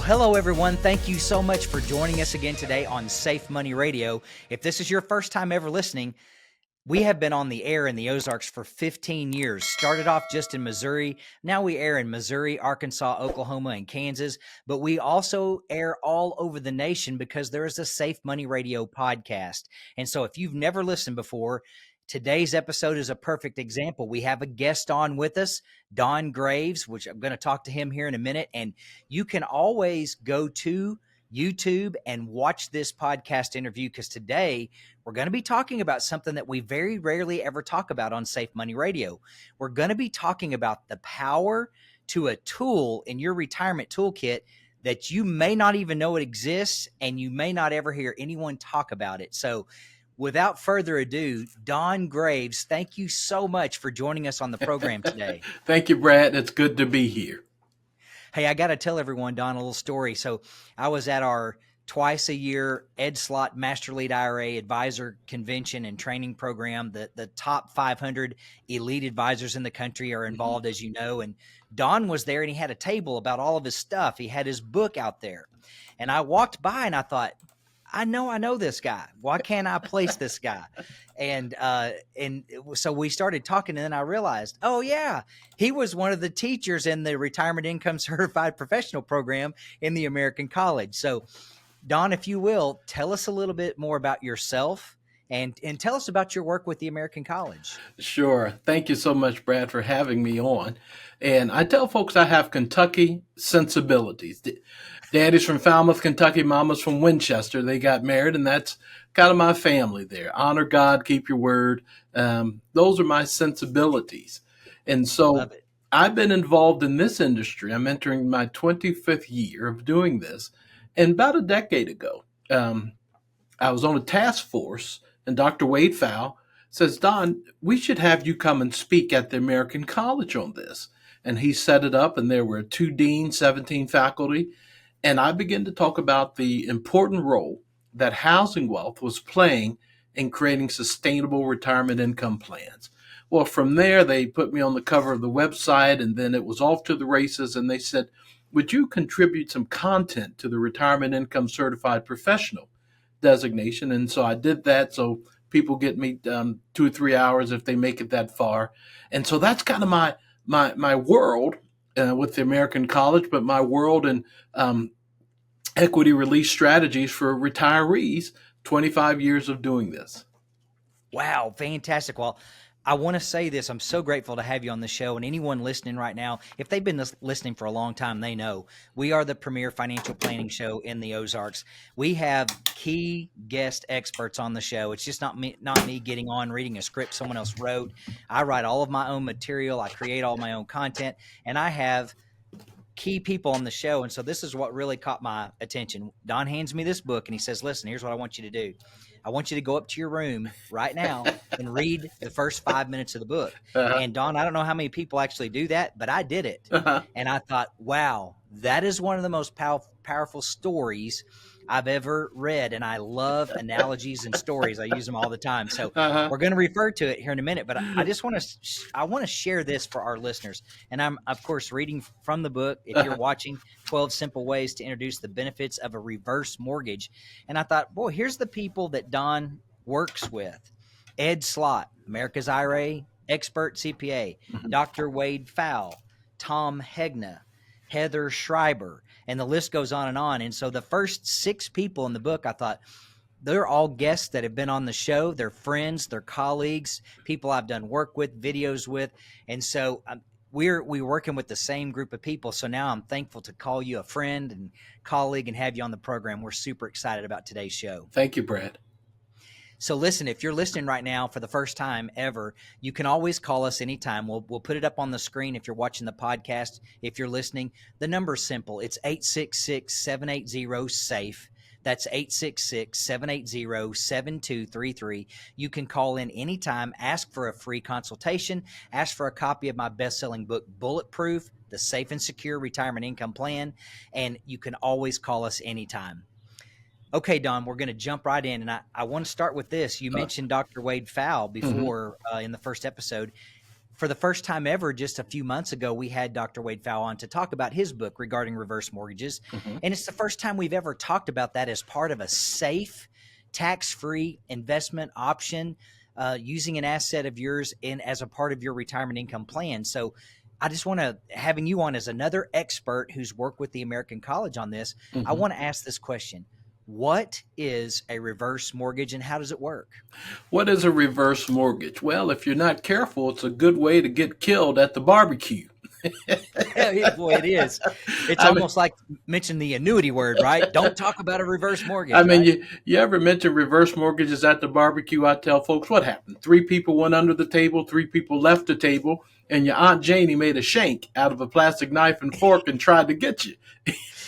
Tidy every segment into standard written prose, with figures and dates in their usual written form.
hello everyone. Thank you so much for joining us again today on Safe Money Radio. If this is your first time ever listening, we have been on the air in the Ozarks for 15 years. Started off just in Missouri. Now we air in Missouri, Arkansas, Oklahoma, and Kansas. But we also air all over the nation because there is a Safe Money Radio podcast. And so if you've never listened before, today's episode is a perfect example. We have a guest on with us, Don Graves, which I'm going to talk to him here in a minute. And you can always go to YouTube and watch this podcast interview because today we're going to be talking about something that we very rarely ever talk about on Safe Money Radio. We're going to be talking about the power to a tool in your retirement toolkit that you may not even know it exists, and you may not ever hear anyone talk about it. So without further ado, Don Graves, thank you so much for joining us on the program today. Thank you, Brad. It's good to be here. Hey, I got to tell everyone, Don, a little story. So I was at our twice a year Ed Slott Master Lead IRA Advisor Convention and Training Program. The top 500 elite advisors in the country are involved, as you know. And Don was there, and he had a table about all of his stuff. He had his book out there. And I walked by and I thought, I know this guy. Why can't I place this guy? And so we started talking, and then I realized, oh yeah, he was one of the teachers in the Retirement Income Certified Professional Program in the American College. So Don, if you will, tell us a little bit more about yourself and tell us about your work with the American College. Sure. Thank you so much, Brad, for having me on. And I tell folks I have Kentucky sensibilities. Daddy's from Falmouth, Kentucky. Mama's from Winchester. They got married, and that's kind of my family there. Honor God, keep your word. Those are my sensibilities. And so I've been involved in this industry. I'm entering my 25th year of doing this. And about a decade ago, I was on a task force, and Dr. Wade Fowle says, Don, we should have you come and speak at the American College on this. And he set it up, and there were 2 deans, 17 faculty. And I began to talk about the important role that housing wealth was playing in creating sustainable retirement income plans. Well, from there, they put me on the cover of the website, and then it was off to the races. And they said, would you contribute some content to the Retirement Income Certified Professional designation? And so I did that. So people get me 2 or 3 hours if they make it that far. And so that's kind of my world with the American College, but my world in equity release strategies for retirees, 25 years of doing this. Wow, fantastic. Well, I want to say this. I'm so grateful to have you on the show, and anyone listening right now, if they've been listening for a long time, they know we are the premier financial planning show in the Ozarks. We have key guest experts on the show. It's just not me getting on, reading a script someone else wrote. I write all of my own material. I create all my own content, and I have key people on the show. And so this is what really caught my attention. Don hands me this book, and he says, listen, here's what I want you to do. I want you to go up to your room right now and read the first 5 minutes of the book. And Don, I don't know how many people actually do that, but I did it. And I thought, wow, that is one of the most powerful stories I've ever read. And I love analogies and stories. I use them all the time. So we're going to refer to it here in a minute, but I just want to share this for our listeners. And I'm, of course, reading from the book. If you're watching, 12 Simple Ways to Introduce the Benefits of a Reverse Mortgage. And I thought, boy, here's the people that Don works with. Ed Slott, America's IRA expert CPA, Dr. Wade Fowle, Tom Hegna, Heather Schreiber, and the list goes on and on. And so the first 6 people in the book, I thought, they're all guests that have been on the show. They're friends, they're colleagues, people I've done work with, videos with. And so we're working with the same group of people. So now I'm thankful to call you a friend and colleague and have you on the program. We're super excited about today's show. Thank you, Brad. So listen, if you're listening right now for the first time ever, you can always call us anytime. We'll put it up on the screen if you're watching the podcast. If you're listening, the number's simple. It's 866-780-SAFE. That's 866-780-7233. You can call in anytime, ask for a free consultation, ask for a copy of my best-selling book, Bulletproof, The Safe and Secure Retirement Income Plan, and you can always call us anytime. Okay, Don, we're going to jump right in, and I want to start with this. You mentioned Dr. Wade Fowle before in the first episode. for the first time ever, just a few months ago, we had Dr. Wade Fowl on to talk about his book regarding reverse mortgages. Mhm. And it's the first time we've ever talked about that as part of a safe, tax-free investment option, using an asset of yours in as a part of your retirement income plan. So I just want to, having you on as another expert who's worked with the American College on this, I Mhm. want to ask this question. What is a reverse mortgage and how does it work? What is a reverse mortgage? Well, if you're not careful, it's a good way to get killed at the barbecue. Boy, it is. It's I mean, almost like mention the annuity word, right? Don't talk about a reverse I mortgage, mean, right? you ever mention reverse mortgages at the barbecue? I tell folks what happened. Three people went under the table, three people left the table, and your Aunt Janie made a shank out of a plastic knife and fork and tried to get you.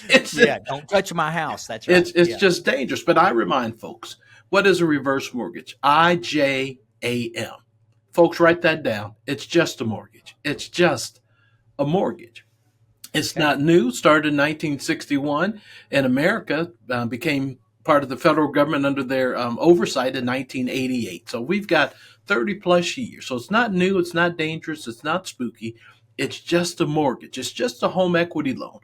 It's Yeah, don't touch my house. That's right. it's Yeah. just dangerous. But I remind folks, what is a reverse mortgage? IJAM. Folks, write that down. It's just a mortgage. It's just a mortgage. It's Okay. not new. Started in 1961 in America, became part of the federal government under their oversight in 1988. So we've got 30 plus years. So it's not new. It's not dangerous. It's not spooky. It's just a mortgage. It's just a home equity loan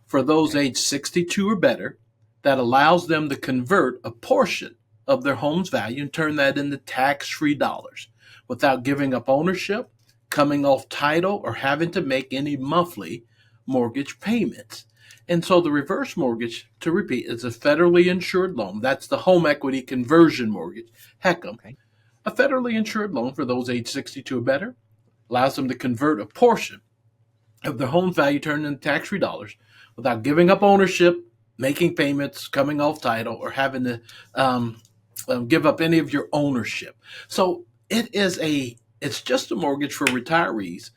for those Okay. age 62 or better that allows them to convert a portion of their home's value and turn that into tax-free dollars without giving up ownership, coming off title, or having to make any monthly mortgage payments. And so the reverse mortgage, to repeat, is a federally insured loan. That's the home equity conversion mortgage, HECM. Okay. A federally insured loan for those age 62 or better allows them to convert a portion of their home value turned into tax-free dollars without giving up ownership, making payments, coming off title, or having to give up any of your ownership. So it's just a mortgage for retirees.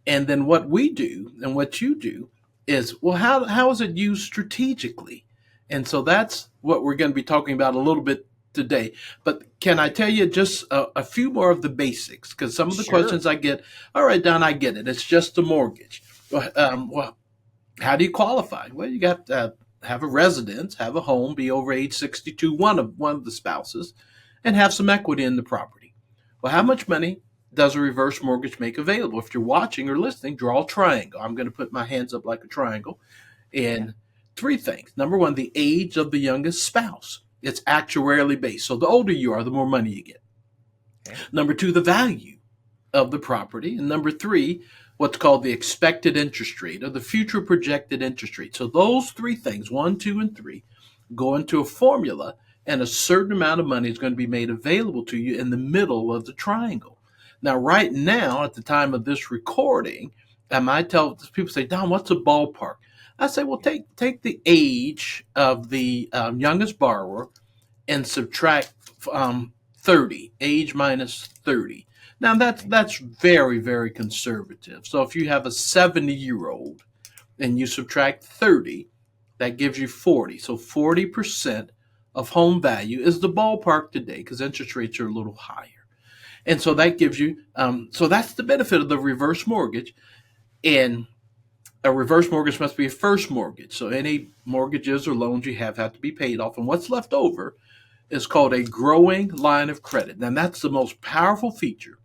And then what we do and what you do is, well, how is it used strategically? And so that's what we're going to be talking about a little bit today. But can I tell you just a few more of the basics? Because some of the Sure. questions I get, all right, Don, I get it. It's just a mortgage. Okay. Well, how do you qualify? Well, you got to have a residence, have a home, be over age 62, one of the spouses, and have some equity in the property. Well, how much money does a reverse mortgage make available? If you're watching or listening, draw a triangle. I'm going to put my hands up like a triangle. Yeah. And three things. Number one, the age of the youngest spouse. It's actuarially based. So the older you are, the more money you get. Okay. Number two, the value of the property. And number three, what's called the expected interest rate or the future projected interest rate. So those three things, one, two, and three, go into a formula, and a certain amount of money is going to be made available to you in the middle of the triangle. Now, right now, at the time of this recording, I might tell people, say, Don, what's a ballpark? I say, well, take the age of the youngest borrower and subtract 30, age minus 30. Now Okay. that's very, very conservative. So if you have a 70-year-old and you subtract 30, that gives you 40. So 40% of home value is the ballpark today because interest rates are a little higher. And so that gives you, so that's the benefit of the reverse mortgage. And a reverse mortgage must be a first mortgage. So any mortgages or loans you have to be paid off. And what's left over is called a growing line of credit. And that's the most powerful feature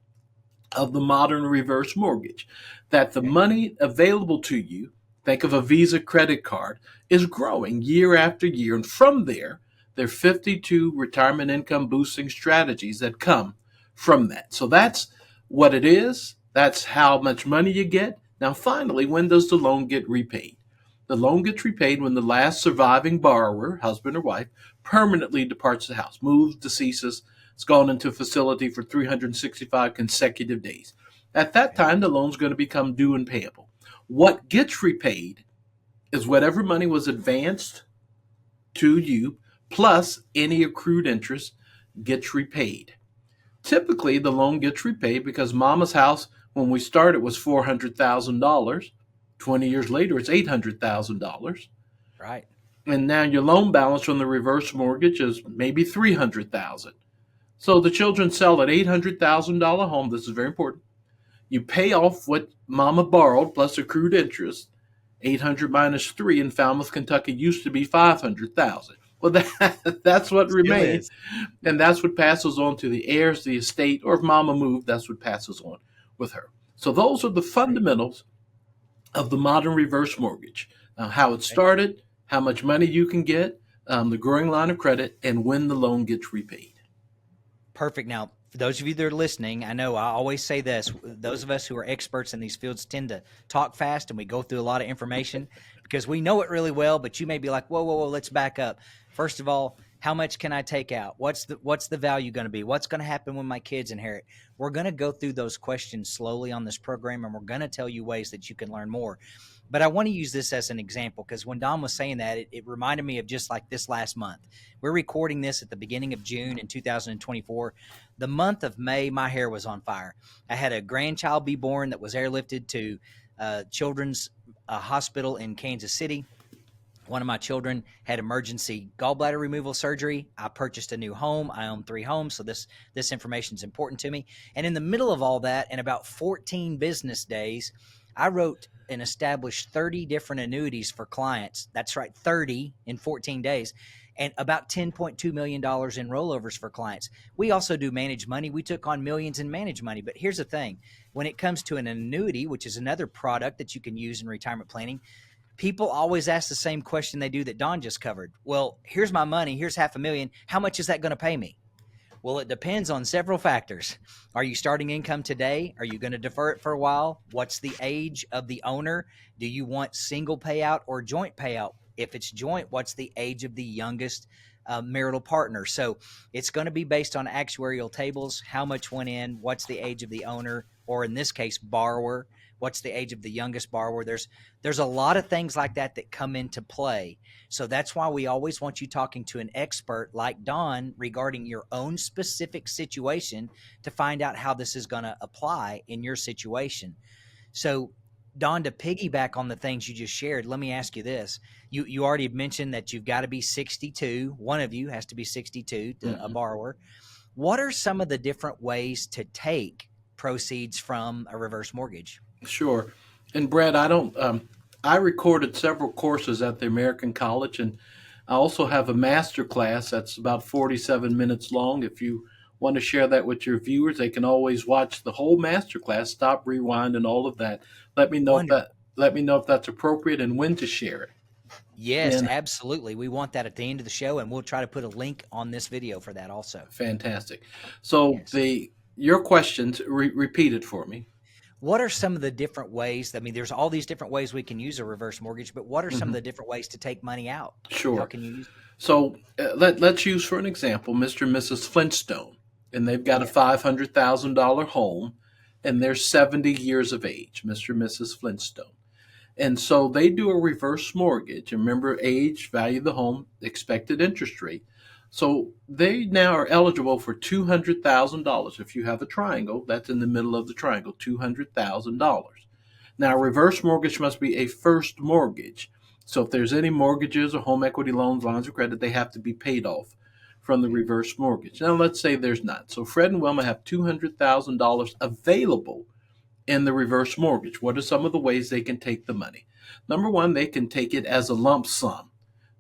of the modern reverse mortgage, that the Okay. money available to you, think of a Visa credit card, is growing year after year. And from there are 52 retirement income boosting strategies that come from that. So that's what it is. That's how much money you get. Now, finally, when does the loan get repaid? The loan gets repaid when the last surviving borrower, husband or wife, permanently departs the house, moves, deceases, it's gone into a facility for 365 consecutive days. At that Okay. time, the loan's going to become due and payable. What gets repaid is whatever money was advanced to you, plus any accrued interest gets repaid. Typically, the loan gets repaid because mama's house, when we started, was $400,000. 20 years later, it's $800,000. Right. And now your loan balance from the reverse mortgage is maybe 300,000. So the children sell an $800,000 home. This is very important. You pay off what mama borrowed plus accrued interest. 800 minus 3 in Falmouth, Kentucky used to be 500,000. Well, that's what Still remained. is. And that's what passes on to the heirs, the estate, or if mama moved, that's what passes on with her. So those are the fundamentals of the modern reverse mortgage. How it Okay. started, how much money you can get, the growing line of credit, and when the loan gets repaid. Perfect. Now, for those of you that are listening, I know I always say this. Those of us who are experts in these fields tend to talk fast and we go through a lot of information because we know it really well, but you may be like, whoa, whoa, whoa, let's back up. First of all, how much can I take out? What's the value going to be? What's going to happen when my kids inherit? We're going to go through those questions slowly on this program, and we're going to tell you ways that you can learn more. But I want to use this as an example because when Don was saying that, it reminded me of just like this last month. We're recording this at the beginning of June in 2024. The month of May, my hair was on fire. I had a grandchild be born that was airlifted to Children's Hospital in Kansas City. One of my children had emergency gallbladder removal surgery. I purchased a new home. I own 3 homes, so this information is important to me. And in the middle of all that, in about 14 business days, I wrote and established 30 different annuities for clients. That's right, 30 in 14 days, and about $10.2 million in rollovers for clients. We also do managed money. We took on millions in managed money. But here's the thing. When it comes to an annuity, which is another product that you can use in retirement planning, people always ask the same question they do that Don just covered. Well, here's my money. Here's $500,000. How much is that going to pay me? Well, it depends on several factors. Are you starting income today? Are you going to defer it for a while? What's the age of the owner? Do you want single payout or joint payout? If it's joint, what's the age of the youngest marital partner? So it's going to be based on actuarial tables, how much went in, what's the age of the owner, or in this case, borrower, what's the age of the youngest borrower. There's a lot of things like that that come into play. So that's why we always want you talking to an expert like Don regarding your own specific situation to find out how this is going to apply in your situation. So Don, to piggyback on the things you just shared, let me ask you this. You already mentioned that you've got to be 62. One of you has to be 62, a borrower. What are some of the different ways to take proceeds from a reverse mortgage? Sure. And Brad, I don't. I recorded several courses at the American College, and I also have a master class that's about 47 minutes long. If you want to share that with your viewers, they can always watch the whole master class, stop, rewind, and all of that. Let me know if Wonderful. that's appropriate and when to share it. Yes, And absolutely. We want that at the end of the show, and we'll try to put a link on this video for that also. fantastic. So Yes. your questions repeat it for me. What are some of the different ways? I mean, there's all these different ways we can use a reverse mortgage, but what are some of hmm the different ways to take money out? How Sure. can you use it? So let's use for an example Mr. and Mrs. Flintstone, and they've got a Yes. $500,000 home, and they're 70 years of age, Mr. and Mrs. Flintstone. And so they do a reverse mortgage. And remember, age, value of the home, expected interest rate. So they now are eligible for $200,000. If you have a triangle, that's in the middle of the triangle, $200,000. Now, a reverse mortgage must be a first mortgage. So if there's any mortgages or home equity loans, lines of credit, they have to be paid off from the reverse mortgage. Now, let's say there's not. So Fred and Wilma have $200,000 available in the reverse mortgage. What are some of the ways they can take the money? Number one, they can take it as a lump sum.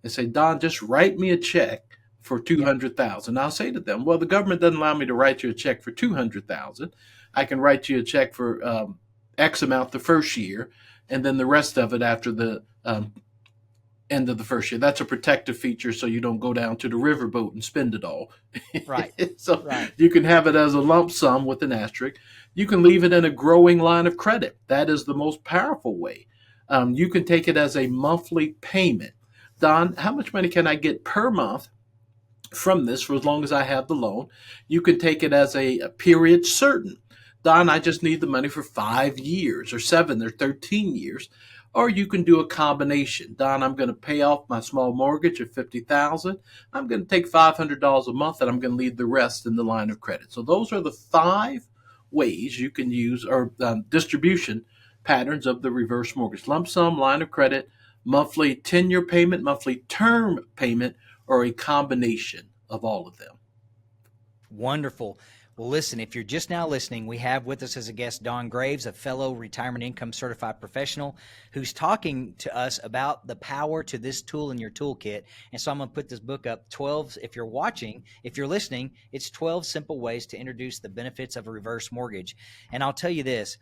They say, Don, just write me a check for Yep. 200,000. I'll say to them, well, the government doesn't allow me to write you a check for 200,000. I can write you a check for X amount the first year, and then the rest of it after the end of the first year. That's a protective feature so you don't go down to the riverboat and spend it all. Right. So Right. you can have it as a lump sum with an asterisk. You can leave it in a growing line of credit. That is the most powerful way. You can take it as a monthly payment. Don, how much money can I get per month from this for as long as I have the loan? You can take it as a period certain. Don, I just need the money for 5 years or 7 or 13 years. Or you can do a combination. Don, I'm going to pay off my small mortgage of 50,000. I'm going to take $500 a month and I'm going to leave the rest in the line of credit. So those are the 5 ways you can use or distribution patterns of the reverse mortgage: lump sum, line of credit, monthly tenure payment, monthly term payment, or a combination of all of them. Wonderful. Well, listen, if you're just now listening, we have with us as a guest Don Graves, a fellow retirement income certified professional who's talking to us about the power to this tool in your toolkit. And so I'm going to put this book up, 12, if you're watching, if you're listening, it's 12 simple ways to introduce the benefits of a reverse mortgage. And I'll tell you this,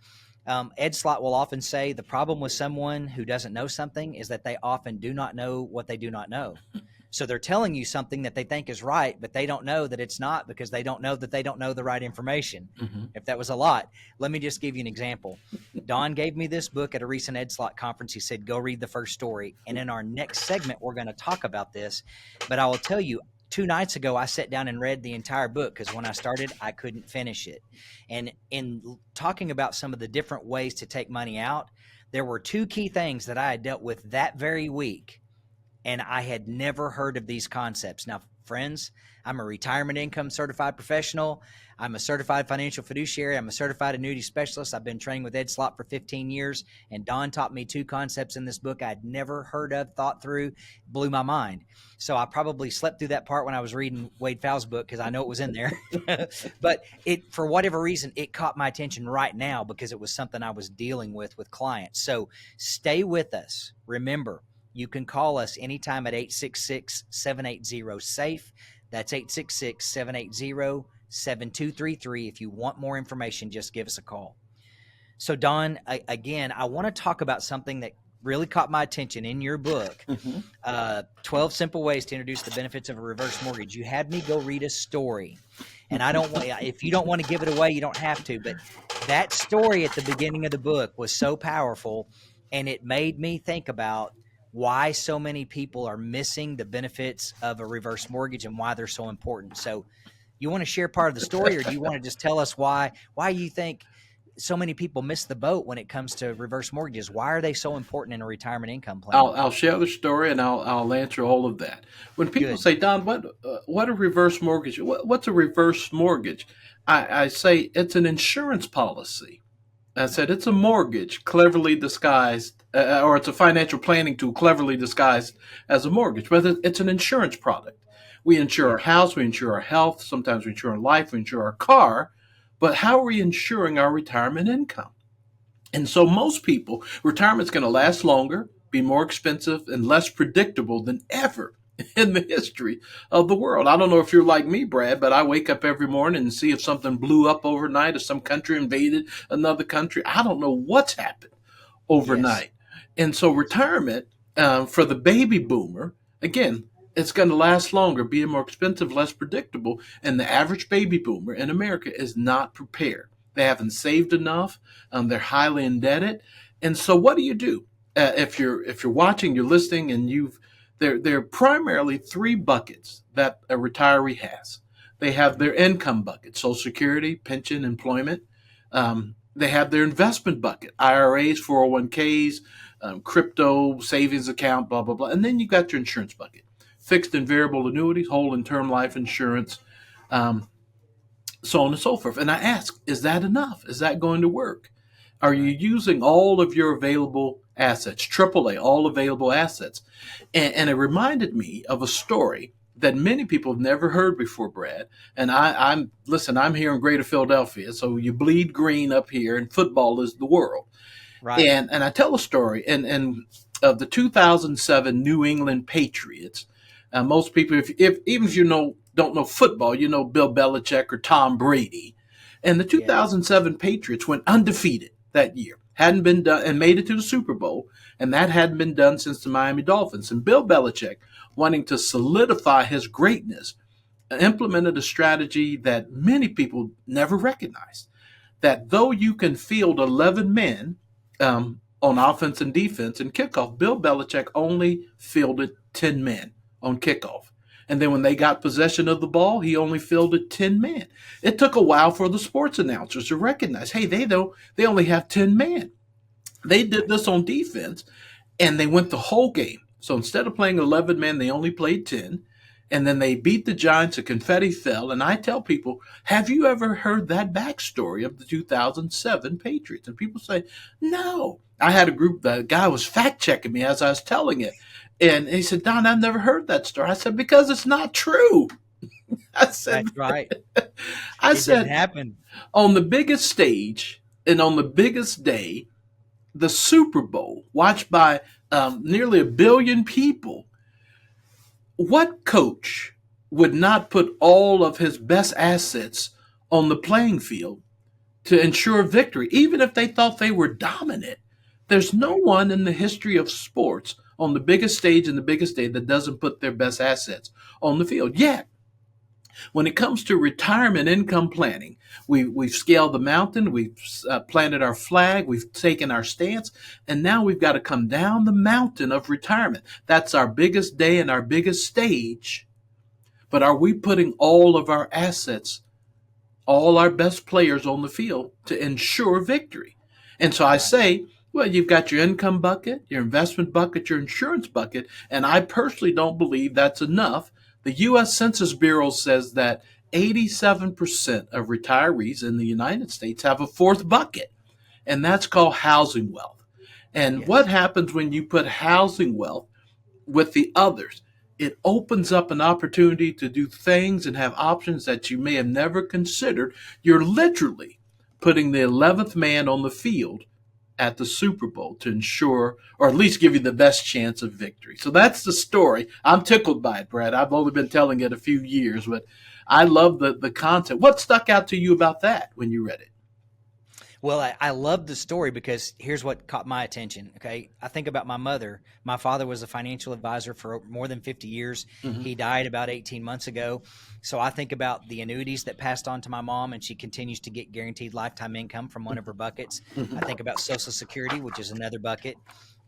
Ed Slott will often say the problem with someone who doesn't know something is that they often do not know what they do not know. So they're telling you something that they think is right, but they don't know that it's not because they don't know that they don't know the right information. Mm-hmm. If that was a lot, let me just give you an example. Don gave me this book at a recent Ed Slott conference. He said, go read the first story. And in our next segment, we're going to talk about this. But I will tell you, 2 nights ago, I sat down and read the entire book because when I started, I couldn't finish it. And in talking about some of the different ways to take money out, there were two key things that I had dealt with that very week, and I had never heard of these concepts. Now, friends, I'm a retirement income certified professional. I'm a certified financial fiduciary. I'm a certified annuity specialist. I've been training with Ed Slott for 15 years, and Don taught me two concepts in this book I'd never heard of, thought through, blew my mind. So I probably slept through that part when I was reading Wade Fowles' book because I know it was in there. But it, for whatever reason, it caught my attention right now because it was something I was dealing with clients. So stay with us. Remember, you can call us anytime at 866-780-SAFE. That's 866-780-7233. If you want more information, just give us a call. So, Don, again, I want to talk about something that really caught my attention in your book, 12 Simple Ways to Introduce the Benefits of a Reverse Mortgage. You had me go read a story. And I don't want, if you don't want to give it away, you don't have to. But that story at the beginning of the book was so powerful, and it made me think about why so many people are missing the benefits of a reverse mortgage and why they're so important. So you want to share part of the story, or do you want to just tell us why you think so many people miss the boat when it comes to reverse mortgages? Why are they so important in a retirement income plan? I'll share the story and I'll answer all of that. When people say, Don, what a reverse mortgage? What's a reverse mortgage? I say it's an insurance policy. I said it's a mortgage cleverly disguised, or it's a financial planning tool cleverly disguised as a mortgage, but it's an insurance product. We insure our house, we insure our health, sometimes we insure our life, we insure our car, but how are we insuring our retirement income? And so most people, retirement's going to last longer, be more expensive, and less predictable than ever in the history of the world. I don't know if you're like me, Brad, but I wake up every morning and see if something blew up overnight, if some country invaded another country. I don't know what's happened overnight. Yes. And so retirement for the baby boomer, again, it's going to last longer, be more expensive, less predictable. And the average baby boomer in America is not prepared. They haven't saved enough. They're highly indebted. And so what do you do? If you're watching, you're listening, and there are primarily three buckets that a retiree has. They have their income bucket, Social Security, pension, employment. They have their investment bucket, IRAs, 401ks, crypto, savings account, blah, blah, blah. And then you got your insurance bucket, fixed and variable annuities, whole and term life insurance, so on and so forth. And I ask, is that enough? Is that going to work? Are you using all of your available assets, AAA, all available assets? And it reminded me of a story that many people have never heard before, Brad. And I'm here in Greater Philadelphia, so you bleed green up here, and football is the world. Right. And I tell a story and of the 2007 New England Patriots. Most people, even if you don't know football, you know Bill Belichick or Tom Brady. And the 2007 Patriots went undefeated that year. Hadn't been done, and made it to the Super Bowl, and that hadn't been done since the Miami Dolphins. And Bill Belichick, wanting to solidify his greatness, implemented a strategy that many people never recognized, that though you can field 11 men on offense and defense and kickoff, Bill Belichick only fielded 10 men on kickoff. And then when they got possession of the ball, he only fielded 10 men. It took a while for the sports announcers to recognize, hey, they only have 10 men. They did this on defense, and they went the whole game. So instead of playing 11 men, they only played 10. And then they beat the Giants, and confetti fell. And I tell people, have you ever heard that backstory of the 2007 Patriots? And people say, no. I had a group, the guy was fact-checking me as I was telling it. And he said, Don, I've never heard that story. I said, because it's not true. I said, that's right. I said, didn't happen. On the biggest stage and on the biggest day, the Super Bowl, watched by nearly 1 billion people, what coach would not put all of his best assets on the playing field to ensure victory, even if they thought they were dominant. There's no Right. one in the history of sports on the biggest stage and the biggest day that doesn't put their best assets on the field. Yet, when it comes to retirement income planning, we've scaled the mountain, we've planted our flag, we've taken our stance, and now we've got to come down the mountain of retirement. That's our biggest day and our biggest stage. But are we putting all of our assets, all our best players on the field to ensure victory? And so I Right. say, well, you've got your income bucket, your investment bucket, your insurance bucket, and I personally don't believe that's enough. The U.S. Census Bureau says that 87% of retirees in the United States have a fourth bucket, and that's called housing wealth. And what Yes. happens when you put housing wealth with the others? It opens up an opportunity to do things and have options that you may have never considered. You're literally putting the 11th man on the field at the Super Bowl to ensure, or at least give you the best chance of victory. So that's the story. I'm tickled by it, Brad. I've only been telling it a few years, but I love the concept. What stuck out to you about that when you read it? Well, I love the story because here's what caught my attention. Okay. I think about my mother. My father was a financial advisor for more than 50 years. Mm-hmm. He died about 18 months ago. So I think about the annuities that passed on to my mom, and she continues to get guaranteed lifetime income from one of her buckets. Mm-hmm. I think about Social Security, which is another bucket.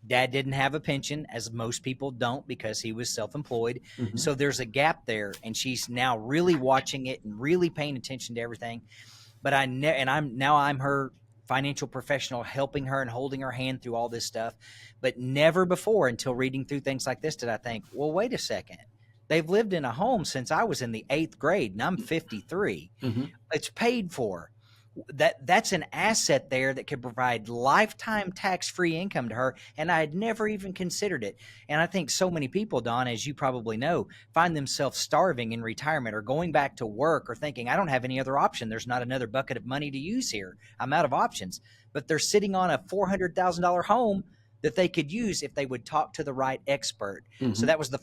Dad didn't have a pension, as most people don't, because he was self-employed. Mm-hmm. So there's a gap there, and she's now really watching it and really paying attention to everything. But I'm her financial professional, helping her and holding her hand through all this stuff. But never before, until reading through things like this, did I think, well, wait a second. They've lived in a home since I was in the 8th grade, and I'm 53. Mm-hmm. It's paid for. That's an asset there that could provide lifetime tax-free income to her, and I had never even considered it. And I think so many people, Don, as you probably know, find themselves starving in retirement or going back to work or thinking, I don't have any other option. There's not another bucket of money to use here. I'm out of options. But they're sitting on a $400,000 home that they could use if they would talk to the right expert. So Mm-hmm. that was the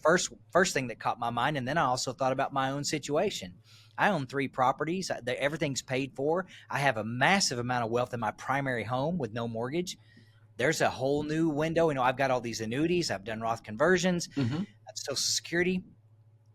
first thing that caught my mind. And then I also thought about my own situation. I own 3 properties. Everything's paid for. I have a massive amount of wealth in my primary home with no mortgage. There's a whole new window. I've got all these annuities. I've done Roth conversions, Mm-hmm. Social Security.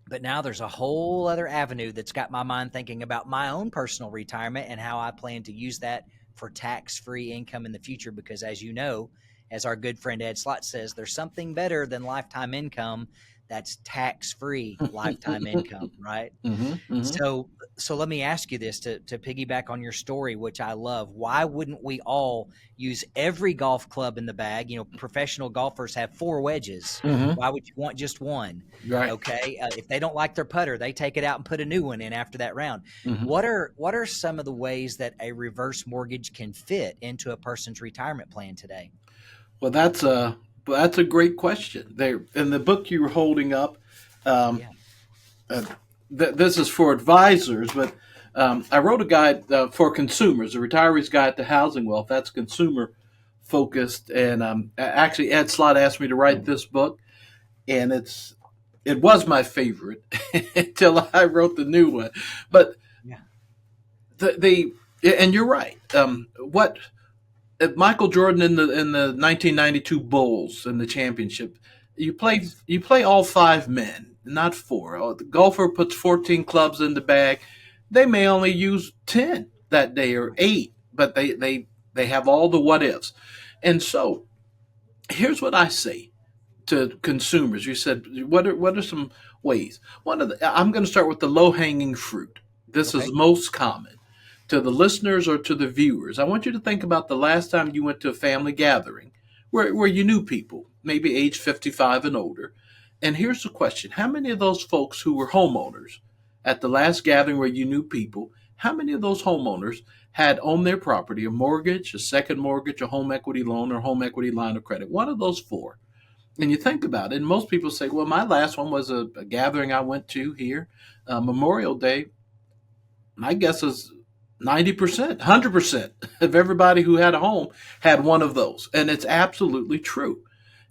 But now there's a whole other avenue that's got my mind thinking about my own personal retirement and how I plan to use that for tax-free income in the future. Because as you know, as our good friend Ed Slott says, there's something better than lifetime income. That's tax-free lifetime income, right? Mm-hmm. Mm-hmm. So let me ask you this to piggyback on your story, which I love. Why wouldn't we all use every golf club in the bag? Professional golfers have 4 wedges. Mm-hmm. Why would you want just one? Right. Okay. If they don't like their putter, they take it out and put a new one in after that round. Mm-hmm. What are some of the ways that a reverse mortgage can fit into a person's retirement plan today? Well, that's a great question. There in the book you were holding up. Um, Yeah. uh, this is for advisors, but I wrote a guide for consumers, a retiree's guide to housing wealth. That's consumer focused, and actually Ed Slott asked me to write this book, and it was my favorite until I wrote the new one. But Yeah. the and you're right. What Michael Jordan in the 1992 Bulls in the championship, Yes. you play all 5 men, not 4. The golfer puts 14 clubs in the bag. They may only use 10 that day or 8, but they have all the what ifs. And so here's what I say to consumers. You said what are some ways? I'm going to start with the low hanging fruit. This is Okay. most common to the listeners or to the viewers. I want you to think about the last time you went to a family gathering where you knew people, maybe age 55 and older. And here's the question: how many of those folks who were homeowners at the last gathering where you knew people, how many of those homeowners had on their property a mortgage, a second mortgage, a home equity loan, or home equity line of credit? One of those 4. And you think about it, and most people say, well, my last one was a gathering I went to here, Memorial Day. My guess is 90%, 100% of everybody who had a home had one of those. And it's absolutely true.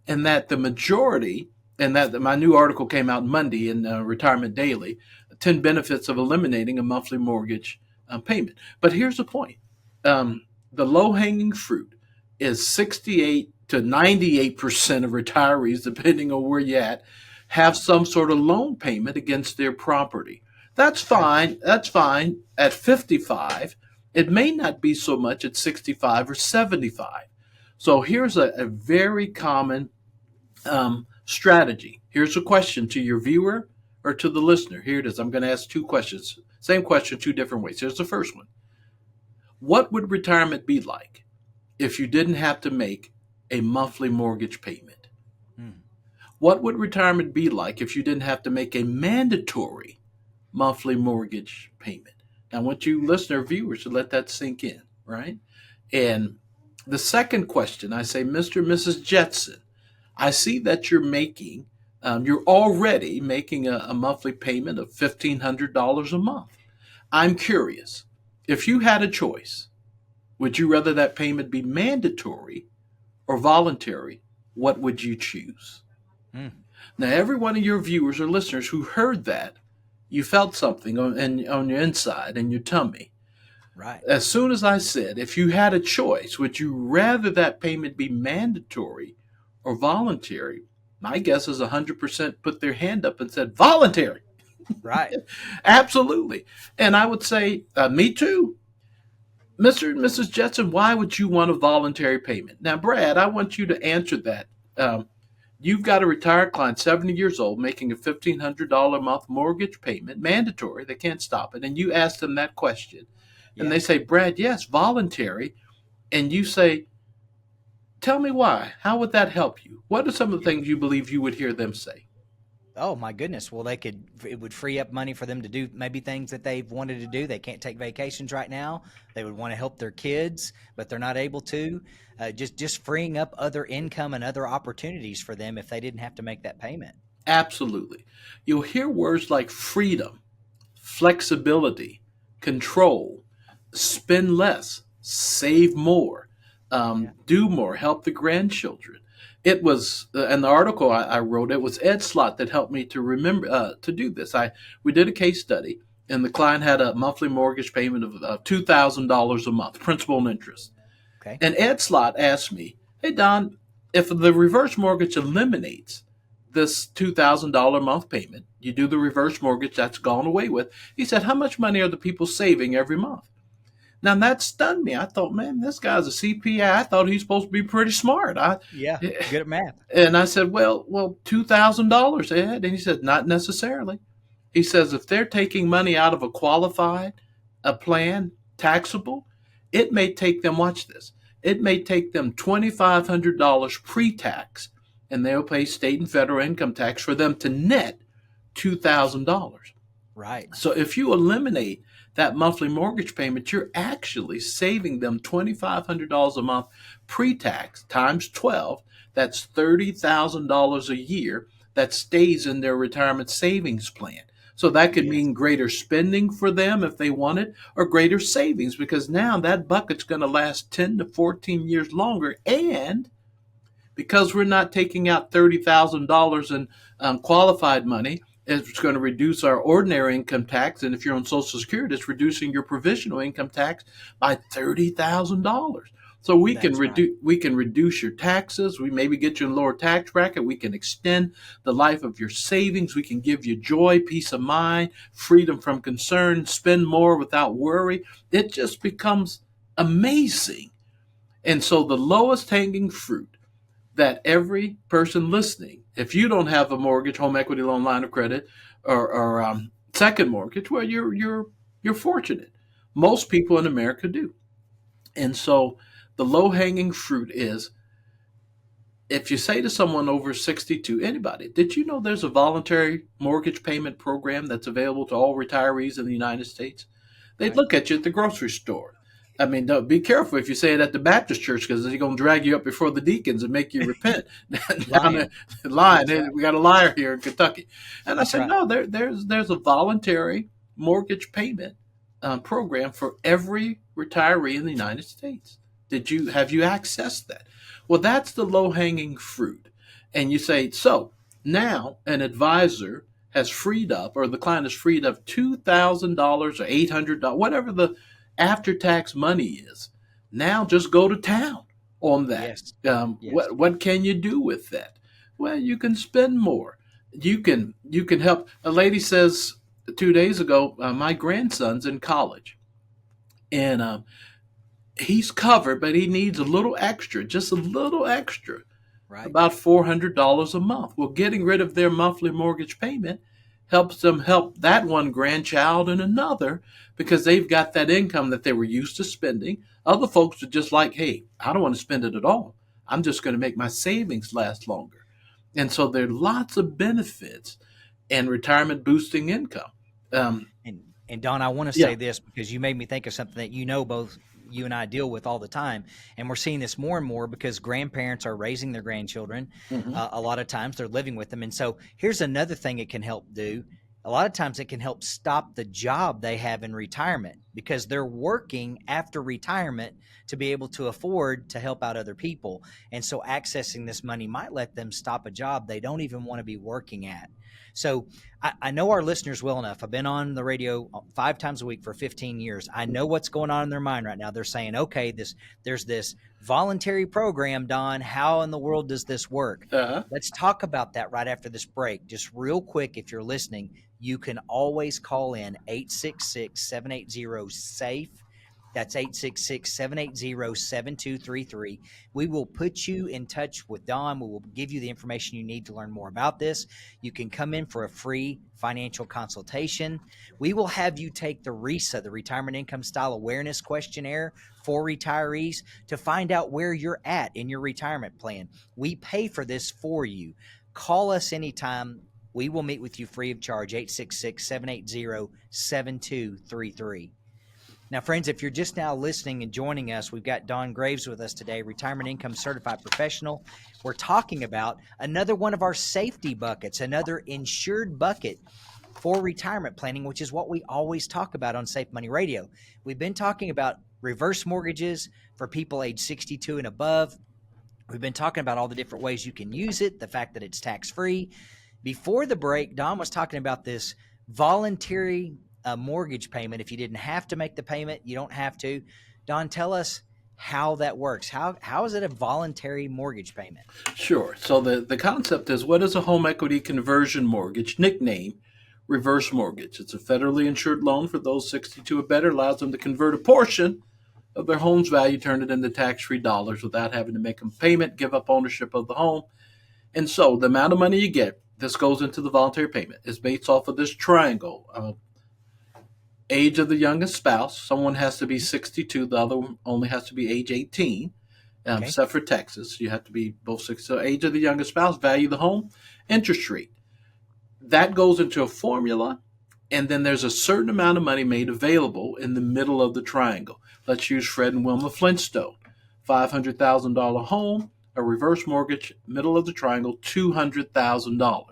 And that the majority, and that my new article came out Monday in Retirement Daily, 10 benefits of eliminating a monthly mortgage payment. But here's the point. The low hanging fruit is 68 to 98% of retirees, depending on where you're at, have Wow. some sort of loan payment against their property. That's Okay. fine. That's fine at 55. It may not be so much at 65 or 75. So here's a very common strategy. Here's a question to your viewer or to the listener. Here it is. I'm going to ask two questions. Same question, two different ways. Here's the first one. What would retirement be like if you didn't have to make a monthly mortgage payment? Hmm. What would retirement be like if you didn't have to make a mandatory monthly mortgage payment? Now, I want you listener viewers to let that sink in, right? And the second question, I say, Mr. and Mrs. Jetson, I see that you're already making a monthly payment of $1,500 a month. I'm curious, if you had a choice, would you rather that payment be mandatory or voluntary? What would you choose? Hmm. Now, every one of your viewers or listeners who heard that, you felt something on your inside, in your tummy. Right. As soon as I said, if you had a choice, would you rather that payment be mandatory or voluntary? My guess is 100% put their hand up and said voluntary. Right. Absolutely. And I would say, me too. Mr. and Mrs. Jetson, why would you want a voluntary payment? Now, Brad, I want you to answer that. You've got a retired client, 70 years old, making a $1,500 a month mortgage payment, mandatory. They can't stop it. And you ask them that question. And Yeah. they say, Brad, yes, voluntary. And you say, tell me why. How would that help you? What are some of the Yeah. things you believe you would hear them say? Oh my goodness. Well, it would free up money for them to do maybe things that they've wanted to do. They can't take vacations right now. They would want to help their kids, but they're not able to. Just freeing up other income and other opportunities for them if they didn't have to make that payment. Absolutely. You'll hear words like freedom, flexibility, control, spend less, save more, Yeah. do more, help the grandchildren. It was, and the article I wrote, it was Ed Slott that helped me to remember to do this. We did a case study, and the client had a monthly mortgage payment of $2,000 a month, principal and interest. Okay. And Ed Slott asked me, "Hey Don, if the reverse mortgage eliminates this $2,000 a month payment, you do the reverse mortgage, that's gone away with." He said, "How much money are the people saving every month?" Now that stunned me. I thought, man, this guy's a CPA. I thought he's supposed to be pretty smart. Yeah. Good at math. And I said, well, $2,000, Ed. And he said, not necessarily. He says if they're taking money out of a qualified a plan, taxable, it may take them, watch this, it may take them $2,500 pre-tax, and they'll pay state and federal income tax for them to net $2,000. Right. So if you eliminate that monthly mortgage payment, you're actually saving them $2,500 a month pre-tax times 12. That's $30,000 a year that stays in their retirement savings plan. So that could Yes. mean greater spending for them if they want it, or greater savings, because now that bucket's going to last 10 to 14 years longer. And because we're not taking out $30,000 in qualified money, it's going to reduce our ordinary income tax. And if you're on Social Security, it's reducing your provisional income tax by $30,000. So That's right. we can reduce your taxes. We maybe get you in a lower tax bracket. We can extend the life of your savings. We can give you joy, peace of mind, freedom from concern, spend more without worry. It just becomes amazing. And so the lowest hanging fruit that every person listening, if you don't have a mortgage, home equity loan, line of credit, or second mortgage, well, you're fortunate. Most people in America do. And so the low hanging fruit is, if you say to someone over 62, anybody, did you know there's a voluntary mortgage payment program that's available to all retirees in the United States? They'd Right. look at you at the grocery store. I mean, be careful if you say it at the Baptist church, because they're going to drag you up before the deacons and make you repent. Down Lying. the line, That's right. we got a liar here in Kentucky. And I That's said, right. no, there's a voluntary mortgage payment program for every retiree in the United States. Have you accessed that? Well, that's the low hanging fruit. And you say, so now an advisor has freed up, or the client has freed up $2,000 or $800, whatever the after tax money is, Now just go to town on that. Yes. Yes. What can you do with that? Well, you can spend more. You can help. A lady says 2 days ago, my grandson's in college, and he's covered, but he needs a little extra, just a little extra, Right. about $400 a month. Well, getting rid of their monthly mortgage payment helps them help that one grandchild and another because they've got that income that they were used to spending. Other folks are just like, hey, I don't want to spend it at all. I'm just going to make my savings last longer. And so there are lots of benefits and retirement boosting income. Um, And Don, I want to yeah. say this because you made me think of something that both you and I deal with all the time, and we're seeing this more and more because grandparents are raising their grandchildren. Mhm. A lot of times they're living with them, and so here's another thing it can help do. A lot of times it can help stop the job they have in retirement because they're working after retirement to be able to afford to help out other people. And so accessing this money might let them stop a job they don't even want to be working at. So I know our listeners well enough. I've been on the radio 5 times a week for 15 years. I know what's going on in their mind right now. They're saying, okay, there's this voluntary program, Don. How in the world does this work? Uh-huh. Let's talk about that right after this break. Just real quick, if you're listening, you can always call in 866-780-SAFE. That's 866-780-7233. We will put you in touch with Don. We will give you the information you need to learn more about this. You can come in for a free financial consultation. We will have you take the RISA, the Retirement Income Style Awareness Questionnaire for retirees to find out where you're at in your retirement plan. We pay for this for you. Call us anytime. We will meet with you free of charge, 866-780-7233. Now, friends, if you're just now listening and joining us, we've got Don Graves with us today, Retirement Income Certified Professional. We're talking about another one of our safety buckets, another insured bucket for retirement planning, which is what we always talk about on Safe Money Radio. We've been talking about reverse mortgages for people age 62 and above. We've been talking about all the different ways you can use it, the fact that it's tax-free. Before the break, Don was talking about this voluntary mortgage payment. If you didn't have to make the payment, you don't have to. Don, tell us how that works. How is it a voluntary mortgage payment? Sure. So the concept is, what is a home equity conversion mortgage, nickname reverse mortgage? It's a federally insured loan for those 62 or better, allows them to convert a portion of their home's value, turn it into tax-free dollars without having to make a payment, give up ownership of the home. And so the amount of money you get, this goes into the voluntary payment, is based off of this triangle. Age of the youngest spouse, someone has to be 62, the other one only has to be age 18, Okay. except for Texas. You have to be both 60. So age of the youngest spouse, value of the home, interest rate. That goes into a formula, and then there's a certain amount of money made available in the middle of the triangle. Let's use Fred and Wilma Flintstone. $500,000 home, a reverse mortgage, middle of the triangle, $200,000.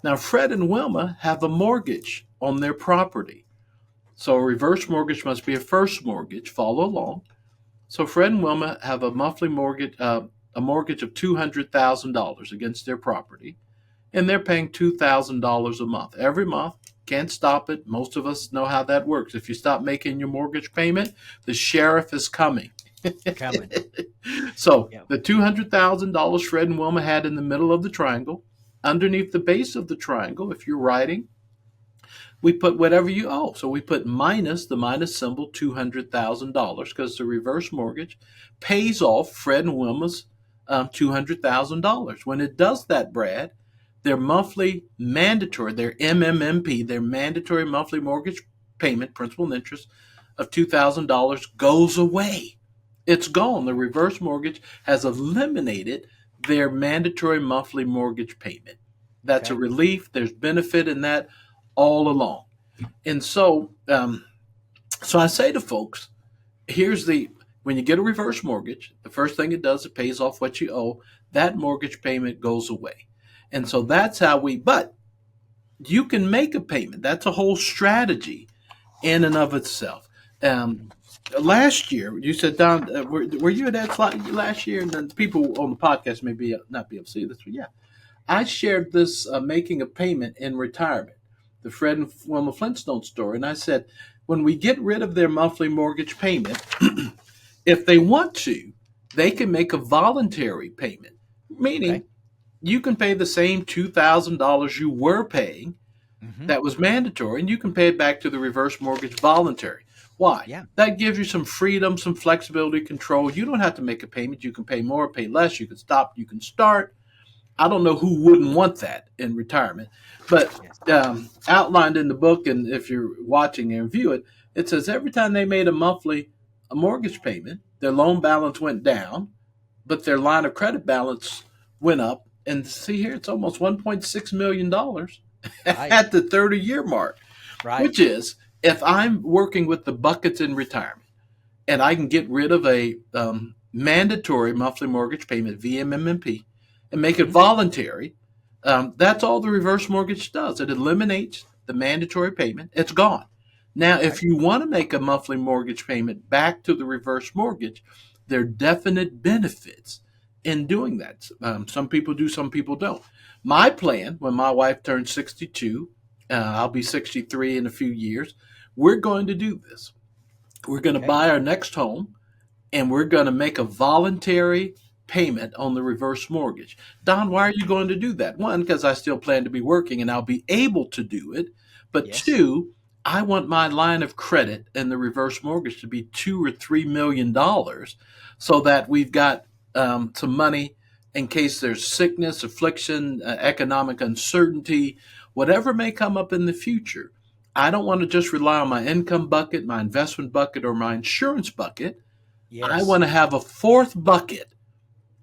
Now, Fred and Wilma have a mortgage on their property. So a reverse mortgage must be a first mortgage. Follow along. So Fred and Wilma have a monthly mortgage, a mortgage of $200,000 against their property, and they're paying $2,000 a month every month. Can't stop it. Most of us know how that works. If you stop making your mortgage payment, the sheriff is coming. Coming. So Yep. the $200,000 Fred and Wilma had in the middle of the triangle, underneath the base of the triangle, if you're writing, we put whatever you owe. So we put minus the minus symbol, $200,000, because the reverse mortgage pays off Fred and Wilma's $200,000. When it does that, Brad, their monthly mandatory, their MMMP, their mandatory monthly mortgage payment, principal and interest of $2,000 goes away. It's gone. The reverse mortgage has eliminated their mandatory monthly mortgage payment. That's Okay. a relief. There's benefit in that all along. And so I say to folks, when you get a reverse mortgage, the first thing it does, it pays off what you owe. That mortgage payment goes away. And so that's how but you can make a payment. That's a whole strategy in and of itself. Last year, you said, Don, were you at that slide last year? And then people on the podcast may not be able to see this, but yeah. I shared this making a payment in retirement, the Fred and Wilma Flintstone story. And I said, when we get rid of their monthly mortgage payment, If they want to, they can make a voluntary payment, Okay. meaning you can pay the same $2,000 you were paying Hmm. that was mandatory, and you can pay it back to the reverse mortgage voluntary. Why? Yeah. That gives you some freedom, some flexibility, control. You don't have to make a payment. You can pay more, pay less. You can stop, you can start. I don't know who wouldn't want that in retirement, but Yes. outlined in the book, and if you're watching and view it, it says every time they made a mortgage payment, their loan balance went down, but their line of credit balance went up. And see here, it's almost $1.6 million Right. at the 30-year mark, Right. which is if I'm working with the buckets in retirement and I can get rid of a mandatory monthly mortgage payment, VMMP, and make it Hmm. voluntary, that's all the reverse mortgage does. It eliminates the mandatory payment. It's gone. Now, if Right. you want to make a monthly mortgage payment back to the reverse mortgage, there are definite benefits in doing that. Some people do, some people don't. My plan, when my wife turns 62, I'll be 63 in a few years, we're going to do this. We're going to Okay. buy our next home and we're going to make a voluntary payment on the reverse mortgage. Don, why are you going to do that? One, because I still plan to be working and I'll be able to do it. But Yes. two, I want my line of credit and the reverse mortgage to be $2 or $3 million so that we've got some money in case there's sickness, affliction, economic uncertainty, whatever may come up in the future. I don't want to just rely on my income bucket, my investment bucket, or my insurance bucket. I Yes. want to have a fourth bucket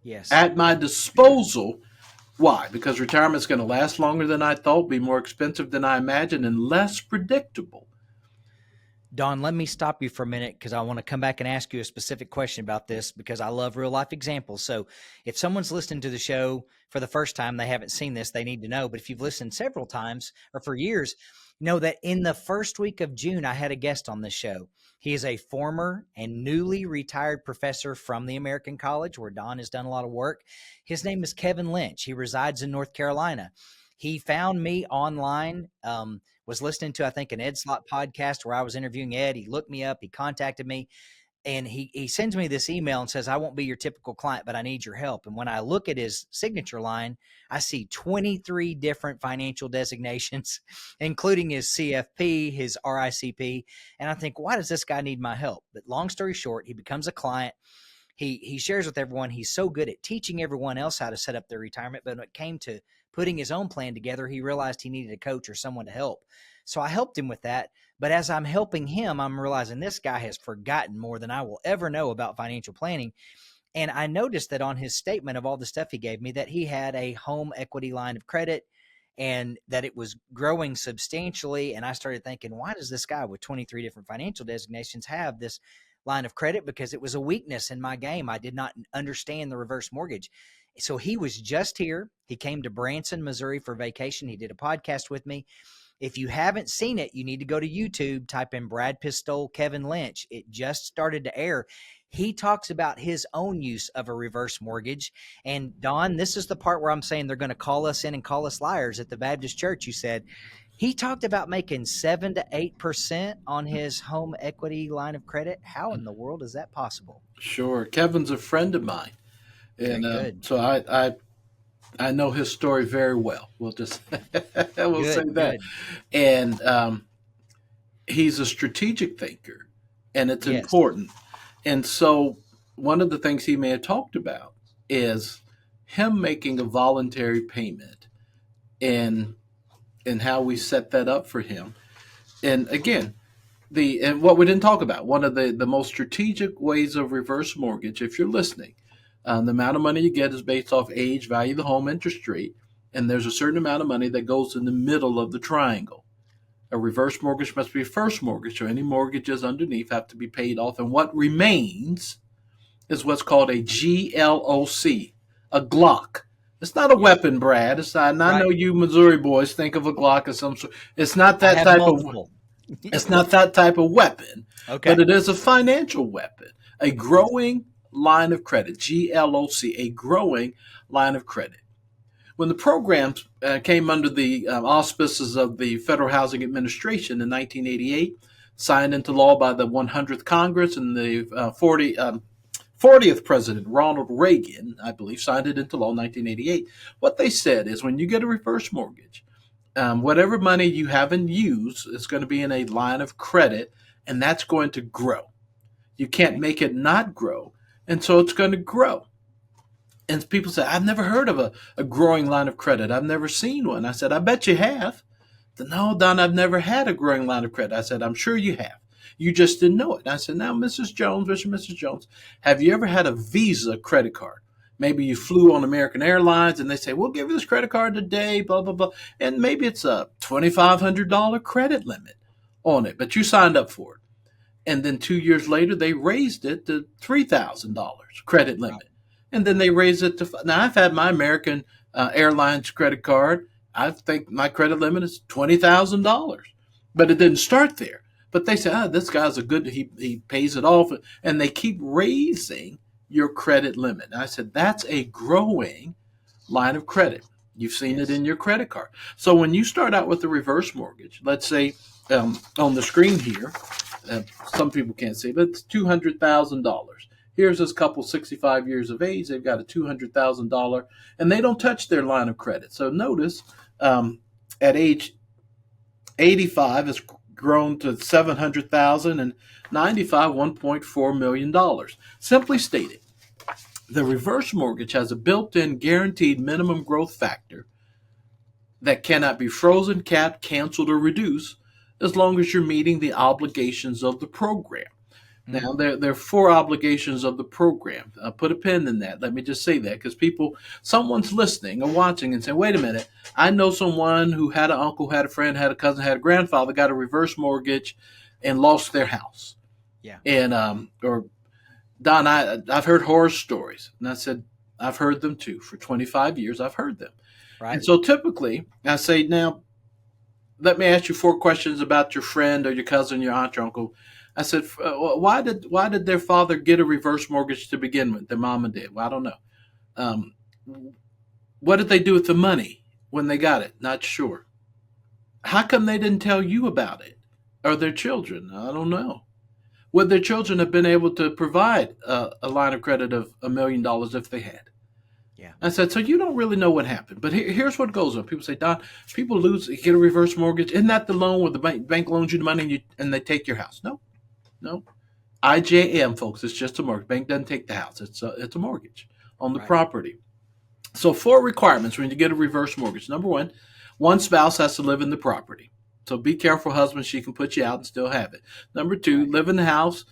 Yes. at my disposal. Why? Because retirement is going to last longer than I thought, be more expensive than I imagined, and less predictable. Don, let me stop you for a minute because I want to come back and ask you a specific question about this because I love real life examples. So, if someone's listening to the show for the first time, they haven't seen this, they need to know. But if you've listened several times or for years, know that in the first week of June, I had a guest on this show. He is a former and newly retired professor from the American College where Don has done a lot of work. His name is Kevin Lynch. He resides in North Carolina. He found me online. Was listening to, I think, an Ed Slott podcast where I was interviewing Ed. He looked me up, he contacted me, and he sends me this email and says, I won't be your typical client, but I need your help. And when I look at his signature line, I see 23 different financial designations, including his CFP, his RICP. And I think, why does this guy need my help? But long story short, he becomes a client. He shares with everyone. He's so good at teaching everyone else how to set up their retirement. But when it came to putting his own plan together, he realized he needed a coach or someone to help. So I helped him with that. But as I'm helping him, I'm realizing this guy has forgotten more than I will ever know about financial planning. And I noticed that on his statement of all the stuff he gave me, that he had a home equity line of credit and that it was growing substantially. And I started thinking, why does this guy with 23 different financial designations have this line of credit? Because it was a weakness in my game. I did not understand the reverse mortgage. So he was just here. He came to Branson, Missouri for vacation. He did a podcast with me. If you haven't seen it, you need to go to YouTube, type in Brad Pistole, Kevin Lynch. It just started to air. He talks about his own use of a reverse mortgage. And Don, this is the part where I'm saying they're going to call us in and call us liars at the Baptist church. You said he talked about making 7 to 8% on his home equity line of credit. How in the world is that possible? Sure. Kevin's a friend of mine. Very And good. so I know his story very well. We'll just we'll say Good, that. good. And he's a strategic thinker, and it's Yes. important. And so, one of the things he may have talked about is him making a voluntary payment, and how we set that up for him. And again, and what we didn't talk about, one of the most strategic ways of reverse mortgage, if you're listening, the amount of money you get is based off age, value of the home, interest rate, and there's a certain amount of money that goes in the middle of the triangle. A reverse mortgage must be a first mortgage, so any mortgages underneath have to be paid off. And what remains is what's called a GLOC, a Glock. It's not a Yeah. weapon, Brad. It's not. And I know Right. you Missouri boys think of a Glock as some sort. It's not I that have type of. multiple. It's not that type of weapon, but Okay. it is a financial weapon, a Yes. growing line of credit. GLOC, a growing line of credit. When the program came under the auspices of the Federal Housing Administration in 1988, signed into law by the 100th Congress and the 40th President Ronald Reagan, I believe, signed it into law in 1988. What they said is when you get a reverse mortgage, whatever money you haven't used is going to be in a line of credit, and that's going to grow. You can't make it not grow, and so it's going to grow. And people say, I've never heard of a growing line of credit. I've never seen one. I said, I bet you have. No, Don, I've never had a growing line of credit. I said, I'm sure you have. You just didn't know it. And I said, now, Mrs. Jones, Mrs. Jones, have you ever had a Visa credit card? Maybe you flew on American Airlines and they say, we'll give you this credit card today, blah, blah, blah. And maybe it's a $2,500 credit limit on it, but you signed up for it. And then 2 years later, they raised it to $3,000 credit limit. Wow. And then they raised it to, now I've had my American Airlines credit card. I think my credit limit is $20,000, but it didn't start there. But they say, this guy's a good, he pays it off. And they keep raising your credit limit. And I said, that's a growing line of credit. You've seen it in your credit card. So when you start out with a reverse mortgage, let's say on the screen here, some people can't see, but it's $200,000. Here's this couple, 65 years of age. They've got a $200,000, and they don't touch their line of credit. So notice at age 85, it's grown to $700,000, and 95, $1.4 million. Simply stated, the reverse mortgage has a built-in guaranteed minimum growth factor that cannot be frozen, capped, canceled, or reduced as long as you're meeting the obligations of the program. Now, there are 4 obligations of the program. I'll put a pin in that. Let me just say that because someone's listening or watching and saying, wait a minute, I know someone who had an uncle, had a friend, had a cousin, had a grandfather, got a reverse mortgage and lost their house. Yeah. And, or Don, I've heard horror stories. And I said, I've heard them too. For 25 years, I've heard them. Right. And so typically I say, now, let me ask you 4 questions about your friend or your cousin, your aunt, your uncle. I said, why did their father get a reverse mortgage to begin with? Their mama did. Well, I don't know. What did they do with the money when they got it? Not sure. How come they didn't tell you about it or their children? I don't know. Would their children have been able to provide a line of credit of $1 million if they had? Yeah. I said, so you don't really know what happened. But here's what goes on. People say, Don, people get a reverse mortgage. Isn't that the loan where the bank loans you the money and they take your house? No. IJM, folks, it's just a mortgage. Bank doesn't take the house. It's a mortgage on the property. So 4 requirements when you get a reverse mortgage. Number 1, one spouse has to live in the property. So be careful, husband. She can put you out and still have it. Number 2, live in the house.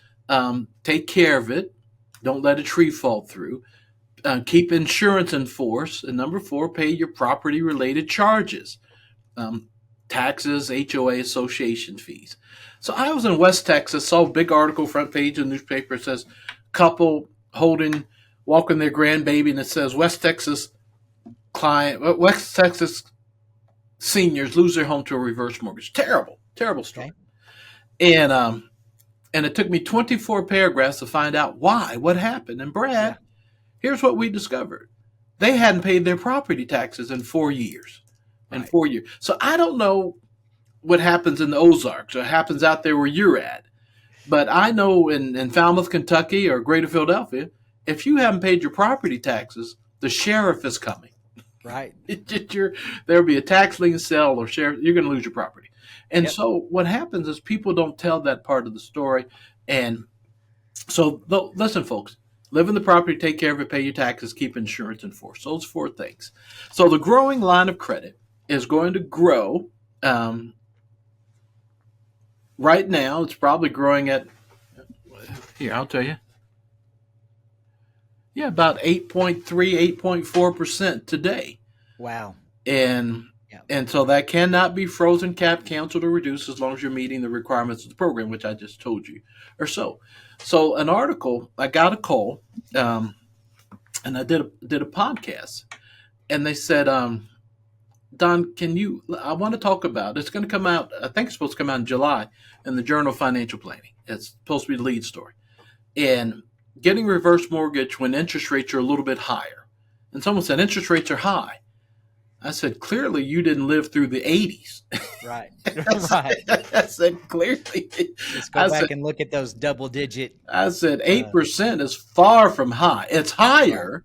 Take care of it. Don't let a tree fall through. Keep insurance in force. And number 4, pay your property-related charges. Taxes, HOA, association fees. So I was in West Texas, saw a big article, front page of the newspaper. It says, couple walking their grandbaby, and it says, West Texas seniors lose their home to a reverse mortgage. Terrible story. Okay. And it took me 24 paragraphs to find out why, what happened. And Brad, here's what we discovered. They hadn't paid their property taxes in 4 years. In 4 years. So I don't know what happens in the Ozarks or happens out there where you're at. But I know in Falmouth, Kentucky or Greater Philadelphia, if you haven't paid your property taxes, the sheriff is coming. Right. There'll be a tax lien sale or sheriff. You're going to lose your property. And so what happens is people don't tell that part of the story. And so listen, folks, live in the property, take care of it, pay your taxes, keep insurance in force. Those 4 things. So the growing line of credit is going to grow. Right now, it's probably growing at, here, I'll tell you. Yeah, about 8.3, 8.4% today. Wow. And so that cannot be frozen, capped, canceled, or reduced as long as you're meeting the requirements of the program, which I just told you or so. So an article, I got a call, and I did a podcast, and they said, Don, I want to talk about, it's going to come out, I think it's supposed to come out in July in the Journal of Financial Planning. It's supposed to be the lead story. And getting reverse mortgage when interest rates are a little bit higher. And someone said, interest rates are high. I said, clearly you didn't live through the 80s. Right. I Right. said, clearly. Let's go I said, back and look at those double digit. I said Uh, 8% is far from high. It's right. higher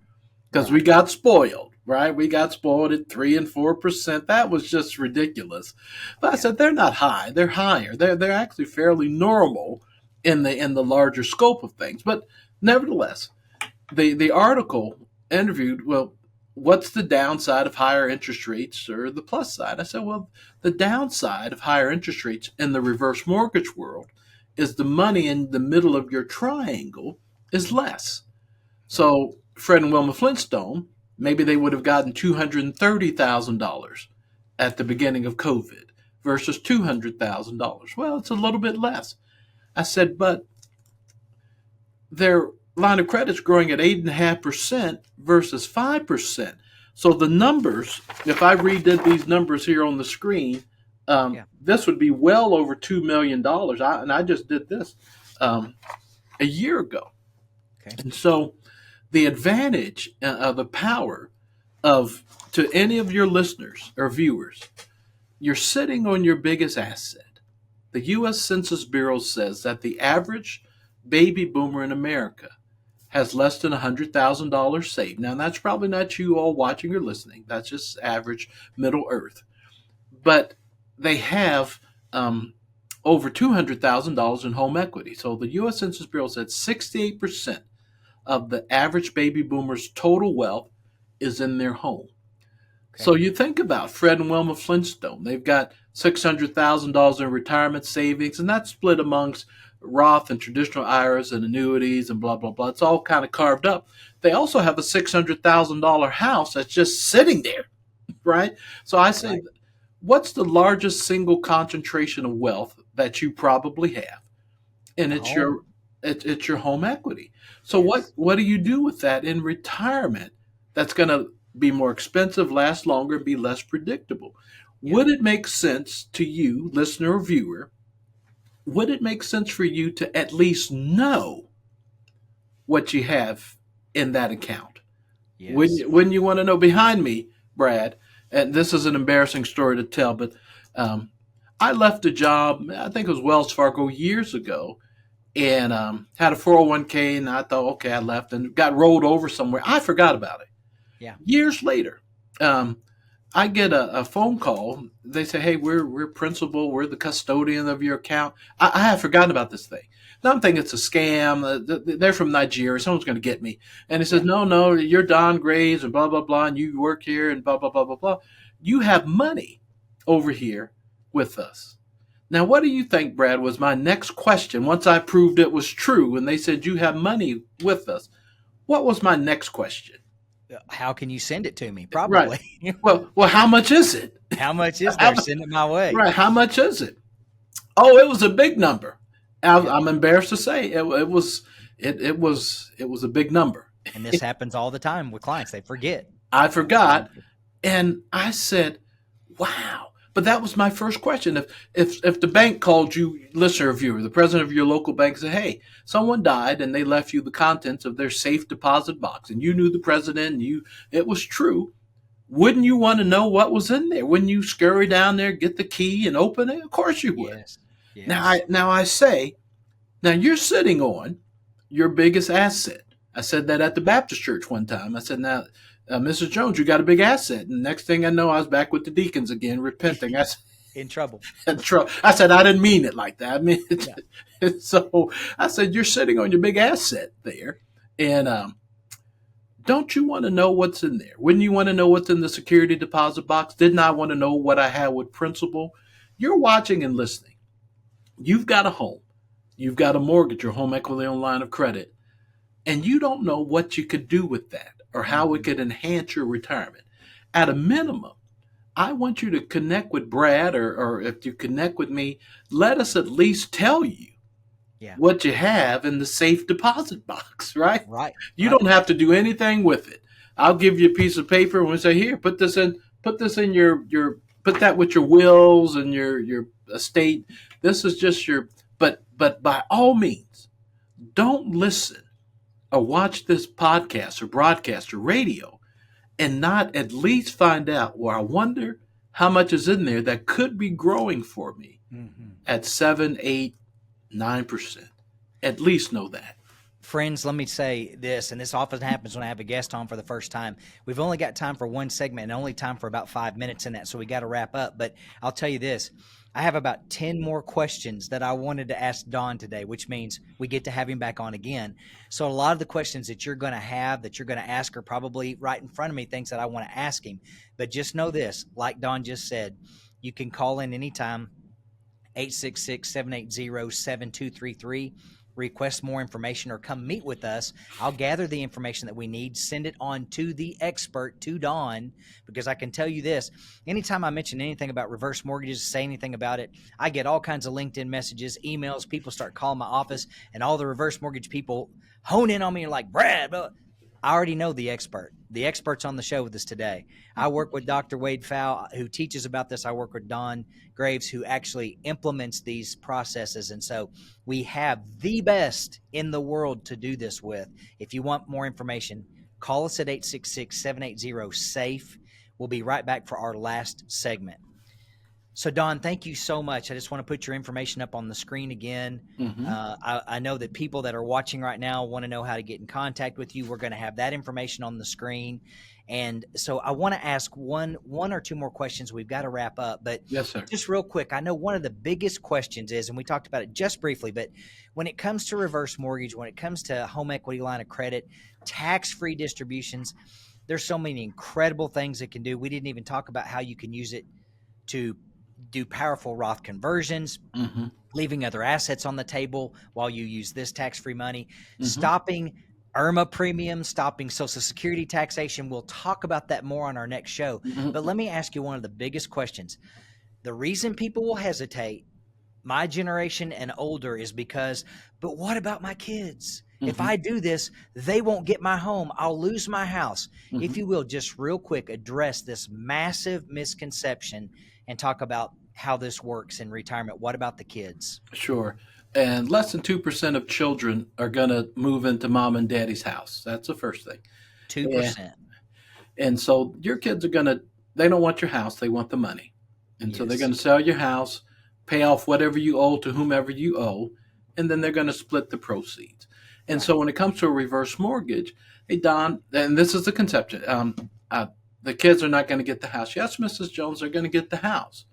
because we Right. got spoiled, right? We got spoiled at 3 and 4%. That was just ridiculous. But I Yeah. said they're not high. They're higher. They're actually fairly normal in the larger scope of things. But nevertheless, the article interviewed, well, what's the downside of higher interest rates or the plus side? I said, well, the downside of higher interest rates in the reverse mortgage world is the money in the middle of your triangle is less. Right. So Fred and Wilma Flintstone, maybe they would have gotten $230,000 at the beginning of COVID versus $200,000. Well, it's a little bit less. I said, but their line of credit is growing at 8.5% versus 5%. So the numbers, if I redid these numbers here on the screen, Yeah. this would be well over $2 million. And I just did this a year ago. Okay. And so the advantage of the power of to any of your listeners or viewers, you're sitting on your biggest asset. The U.S. Census Bureau says that the average baby boomer in America has less than $100,000 saved. Now, that's probably not you all watching or listening. That's just average Middle Earth. But they have over $200,000 in home equity. So the U.S. Census Bureau said 68% of the average baby boomer's total wealth is in their home. Okay. So you think about Fred and Wilma Flintstone. They've got $600,000 in retirement savings, and that's split amongst Roth and traditional IRAs and annuities and blah, blah, blah. It's all kind of carved up. They also have a $600,000 house that's just sitting there, right? So I say, Right. what's the largest single concentration of wealth that you probably have? And The home. it's your home equity. So Yes. what do you do with that in retirement that's going to be more expensive, last longer, be less predictable? Yeah. Would it make sense to you, listener or viewer, would it make sense for you to at least know what you have in that account? Yes. Wouldn't you want to know? Behind me, Brad, and this is an embarrassing story to tell, but I left a job, I think it was Wells Fargo years ago, and had a 401k, and I thought, okay, I left and got rolled over somewhere. I forgot about it. Yeah. Years later, I get a phone call. They say, hey, we're principal. We're the custodian of your account. I have forgotten about this thing. Now I'm thinking it's a scam. They're from Nigeria. Someone's going to get me. And he says, Yeah. no, you're Don Graves and blah, blah, blah, and you work here and blah, blah, blah, blah, blah. You have money over here with us. Now, what do you think, Brad, was my next question once I proved it was true and they said you have money with us? What was my next question? How can you send it to me? Right. Probably. Well, how much is it? How much is How, there? Send it my way. right. How much is it? Oh, it was a big number. Yeah. I'm embarrassed to say it was a big number. And this happens all the time with clients. They forget. I forgot, and I said, "Wow." But that was my first question. If the bank called you, listener or viewer, the president of your local bank said, "Hey, someone died and they left you the contents of their safe deposit box," and you knew the president, and it was true, wouldn't you want to know what was in there? Wouldn't you scurry down there, get the key, and open it? Of course you would. Yes. Now Yes. I say, now you're sitting on your biggest asset. I said that at the Baptist church one time. I said, now, Mrs. Jones, you got a big asset. And next thing I know, I was back with the deacons again, repenting. I In trouble. said, I didn't mean it like that. I mean, Yeah. so I said, you're sitting on your big asset there. And don't you want to know what's in there? Wouldn't you want to know what's in the security deposit box? Didn't I want to know what I had with principal? You're watching and listening. You've got a home. You've got a mortgage or home equity on line of credit. And you don't know what you could do with that or how it could enhance your retirement. At a minimum, I want you to connect with Brad, or if you connect with me, let us at least tell you Yeah. what you have in the safe deposit box, right? Right. You Right. don't have to do anything with it. I'll give you a piece of paper and we say, here, put this in your put that with your wills and your estate. This is just but by all means, don't listen or watch this podcast or broadcast or radio and not at least find out, well, I wonder how much is in there that could be growing for me at 7, 8, 9%. At least know that. Friends, let me say this, and this often happens when I have a guest on for the first time. We've only got time for one segment and only time for about 5 minutes in that, so we got to wrap up. But I'll tell you this, I have about 10 more questions that I wanted to ask Don today, which means we get to have him back on again. So a lot of the questions that you're going to have, that you're going to ask, are probably right in front of me, things that I want to ask him. But just know this, like Don just said, you can call in anytime, 866-780-7233. Request more information or come meet with us. I'll gather the information that we need, send it on to the expert, to Don, because I can tell you this, anytime I mention anything about reverse mortgages, say anything about it, I get all kinds of LinkedIn messages, emails, people start calling my office, and all the reverse mortgage people hone in on me and like, Brad, I already know the expert. The expert's on the show with us today. I work with Dr. Wade Fowl, who teaches about this. I work with Don Graves, who actually implements these processes. And so we have the best in the world to do this with. If you want more information, call us at 866-780-SAFE. We'll be right back for our last segment. So, Don, thank you so much. I just want to put your information up on the screen again. I know that people that are watching right now want to know how to get in contact with you. We're going to have that information on the screen. And so I want to ask one or two more questions. We've got to wrap up. But yes, sir. Just real quick, I know one of the biggest questions is, and we talked about it just briefly, but when it comes to reverse mortgage, when it comes to home equity line of credit, tax-free distributions, there's so many incredible things it can do. We didn't even talk about how you can use it to do powerful Roth conversions, leaving other assets on the table while you use this tax-free money, stopping IRMA premiums, stopping Social Security taxation. We'll talk about that more on our next show. But let me ask you one of the biggest questions. The reason people will hesitate, my generation and older, is because, but what about my kids? If I do this, they won't get my home. I'll lose my house. If you will, just real quick, address this massive misconception and talk about how this works in retirement. What about the kids? Sure. And less than 2% of children are going to move into mom and daddy's house. That's the first thing. 2%. And so your kids are they don't want your house. They want the money. And so they're going to sell your house, pay off whatever you owe to whomever you owe, and then they're going to split the proceeds. And so when it comes to a reverse mortgage, hey, Don, and this is the conception, the kids are not going to get the house. Yes, Mrs. Jones, they're going to get the house.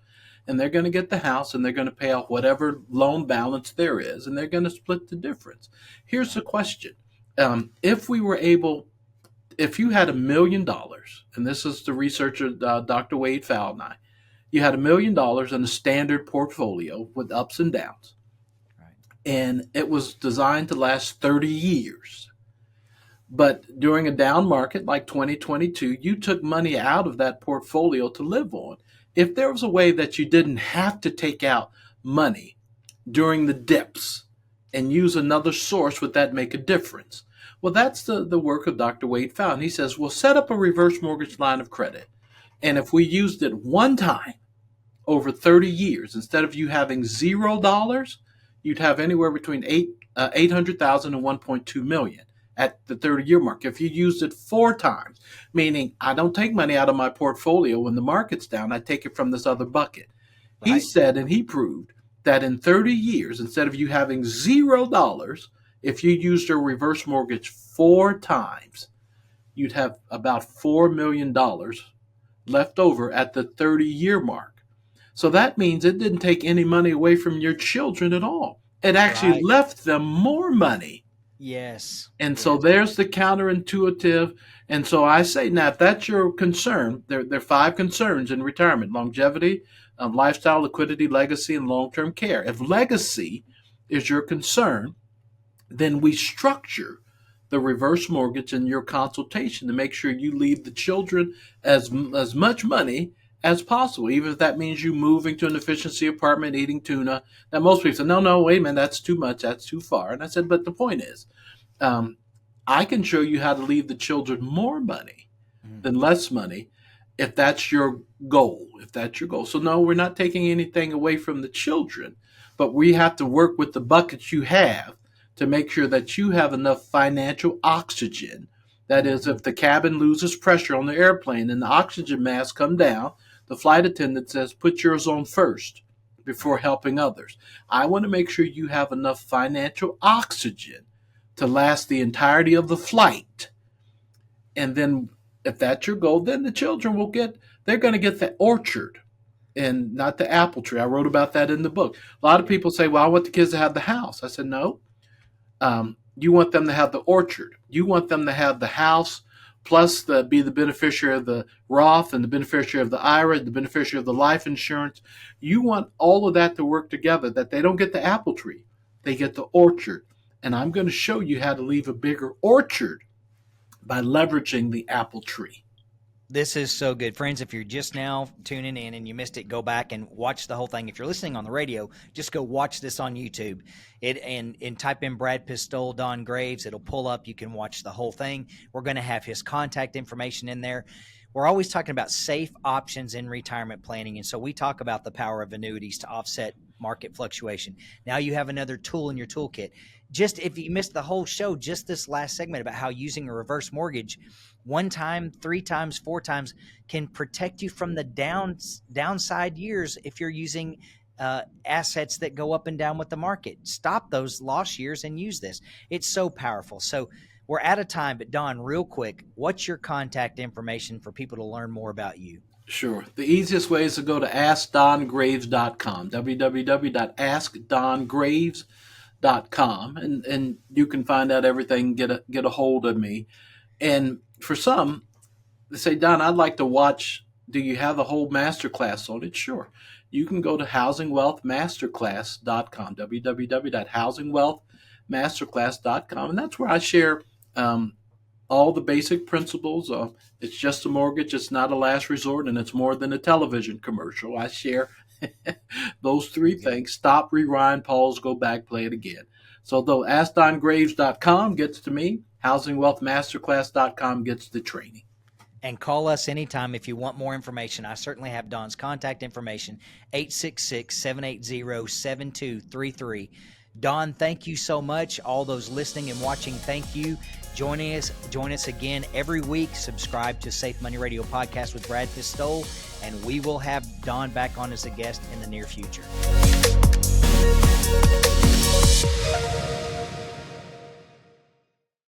And they're going to get the house, and they're going to pay off whatever loan balance there is, and they're going to split the difference. Here's the question. If you had $1 million, and this is the researcher, Dr. Wade Fowl and I, you had $1 million in a standard portfolio with ups and downs, and it was designed to last 30 years. But during a down market like 2022, you took money out of that portfolio to live on. If there was a way that you didn't have to take out money during the dips and use another source, would that make a difference? Well, that's the work of Dr. Wade Fowl. And he says, well, set up a reverse mortgage line of credit. And if we used it one time over 30 years, instead of you having $0, you'd have anywhere between 800,000 and 1.2 million at the 30-year mark. If you used it 4 times, meaning I don't take money out of my portfolio when the market's down, I take it from this other bucket. Right. He said, and he proved that in 30 years, instead of you having $0, if you used a reverse mortgage 4 times, you'd have about $4 million left over at the 30-year mark. So that means it didn't take any money away from your children at all. It actually left them more money. Yes. And so there's the counterintuitive. And so I say, now, if that's your concern, there are 5 concerns in retirement: longevity, lifestyle, liquidity, legacy, and long-term care. If legacy is your concern, then we structure the reverse mortgage in your consultation to make sure you leave the children as much money as possible, even if that means you moving to an efficiency apartment, eating tuna. Now, most people say, no, wait a minute, that's too much, that's too far. And I said, but the point is, I can show you how to leave the children more money than less money if that's your goal, So no, we're not taking anything away from the children, but we have to work with the buckets you have to make sure that you have enough financial oxygen That is, if the cabin loses pressure on the airplane and the oxygen masks come down, the flight attendant says, put yours on first before helping others. I want to make sure you have enough financial oxygen to last the entirety of the flight. And then if that's your goal, then the children they're going to get the orchard and not the apple tree. I wrote about that in the book. A lot of people say, well, I want the kids to have the house. I said, no. You want them to have the orchard. You want them to have the house, plus be the beneficiary of the Roth and the beneficiary of the IRA, the beneficiary of the life insurance. You want all of that to work together, that they don't get the apple tree. They get the orchard. And I'm going to show you how to leave a bigger orchard by leveraging the apple tree. This is so good. Friends, if you're just now tuning in and you missed it, go back and watch the whole thing. If you're listening on the radio, just go watch this on YouTube. And type in Brad Pistole, Don Graves. It'll pull up. You can watch the whole thing. We're going to have his contact information in there. We're always talking about safe options in retirement planning. And so we talk about the power of annuities to offset market fluctuation. Now you have another tool in your toolkit. Just if you missed the whole show, just this last segment about how using a reverse mortgage 1 time, 3 times, 4 times can protect you from the downside years if you're using assets that go up and down with the market. Stop those lost years and use this. It's so powerful. So we're out of time, but Don, real quick, what's your contact information for people to learn more about you? Sure. The easiest way is to go to AskDonGraves.com, www.AskDonGraves.com, and you can find out everything, get a hold of me. And for some, they say, Don, I'd like to watch, do you have the whole masterclass on it? Sure. You can go to HousingWealthMasterclass.com, www.HousingWealthMasterclass.com, and that's where I share all the basic principles. It's just a mortgage, it's not a last resort, and it's more than a television commercial. I share those 3 things: stop, rewind, pause, go back, play it again. So though AskDonGraves.com gets to me, HousingWealthMasterclass.com gets the training. And call us anytime if you want more information. I certainly have Don's contact information, 866-780-7233. Don, thank you so much. All those listening and watching, thank you. Join us again every week. Subscribe to Safe Money Radio Podcast with Brad Pistole, and we will have Don back on as a guest in the near future.